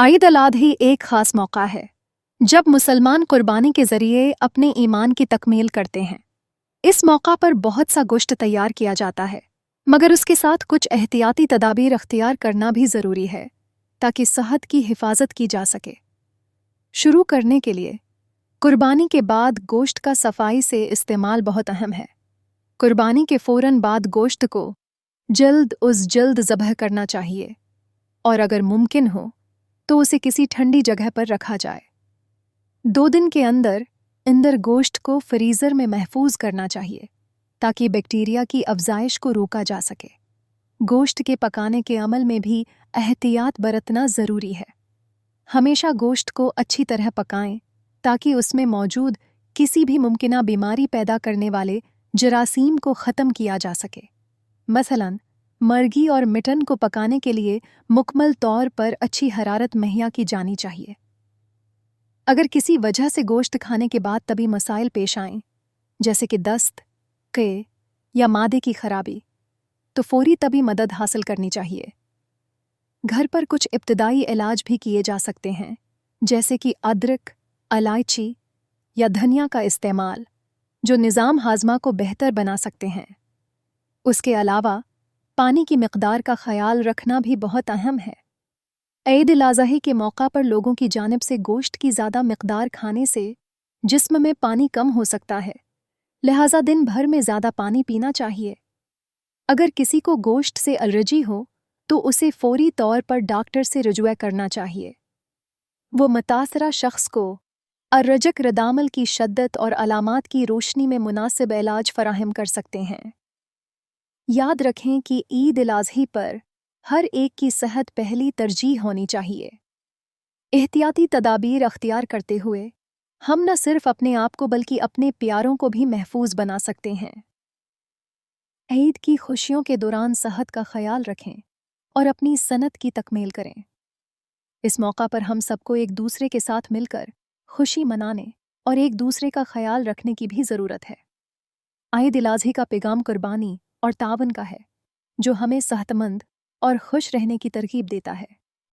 عید الاضحی ایک خاص موقع ہے جب مسلمان قربانی کے ذریعے اپنے ایمان کی تکمیل کرتے ہیں۔ اس موقع پر بہت سا گوشت تیار کیا جاتا ہے، مگر اس کے ساتھ کچھ احتیاطی تدابیر اختیار کرنا بھی ضروری ہے تاکہ صحت کی حفاظت کی جا سکے۔ شروع کرنے کے لیے قربانی کے بعد گوشت کا صفائی سے استعمال بہت اہم ہے۔ قربانی کے فوراً بعد گوشت کو جلد ذبح کرنا چاہیے، اور اگر ممکن ہو تو اسے کسی ٹھنڈی جگہ پر رکھا جائے۔ 2 دن کے اندر گوشت کو فریزر میں محفوظ کرنا چاہیے تاکہ بیکٹیریا کی افزائش کو روکا جا سکے۔ گوشت کے پکانے کے عمل میں بھی احتیاط برتنا ضروری ہے۔ ہمیشہ گوشت کو اچھی طرح پکائیں تاکہ اس میں موجود کسی بھی ممکنہ بیماری پیدا کرنے والے جراثیم کو ختم کیا جا سکے۔ مثلاً مرغی اور مٹن کو پکانے کے لیے مکمل طور پر اچھی حرارت مہیا کی جانی چاہیے۔ اگر کسی وجہ سے گوشت کھانے کے بعد طبی مسائل پیش آئیں، جیسے کہ دست، قے یا معدے کی خرابی، تو فوری طبی مدد حاصل کرنی چاہیے۔ گھر پر کچھ ابتدائی علاج بھی کیے جا سکتے ہیں، جیسے کہ ادرک، الائچی یا دھنیا کا استعمال، جو نظام ہاضمہ کو بہتر بنا سکتے ہیں۔ اس کے علاوہ پانی کی مقدار کا خیال رکھنا بھی بہت اہم ہے۔ عید الاضحی کے موقع پر لوگوں کی جانب سے گوشت کی زیادہ مقدار کھانے سے جسم میں پانی کم ہو سکتا ہے، لہٰذا دن بھر میں زیادہ پانی پینا چاہیے۔ اگر کسی کو گوشت سے الرجی ہو تو اسے فوری طور پر ڈاکٹر سے رجوع کرنا چاہیے۔ وہ متاثرہ شخص کو الرجک ردعمل کی شدت اور علامات کی روشنی میں مناسب علاج فراہم کر سکتے ہیں۔ یاد رکھیں کہ عید الاضحی پر ہر ایک کی صحت پہلی ترجیح ہونی چاہیے۔ احتیاطی تدابیر اختیار کرتے ہوئے ہم نہ صرف اپنے آپ کو بلکہ اپنے پیاروں کو بھی محفوظ بنا سکتے ہیں۔ عید کی خوشیوں کے دوران صحت کا خیال رکھیں اور اپنی صنعت کی تکمیل کریں۔ اس موقع پر ہم سب کو ایک دوسرے کے ساتھ مل کر خوشی منانے اور ایک دوسرے کا خیال رکھنے کی بھی ضرورت ہے۔ عید الاضحی کا پیغام قربانی اور تعاون کا ہے، جو ہمیں صحت مند اور خوش رہنے کی ترغیب دیتا ہے۔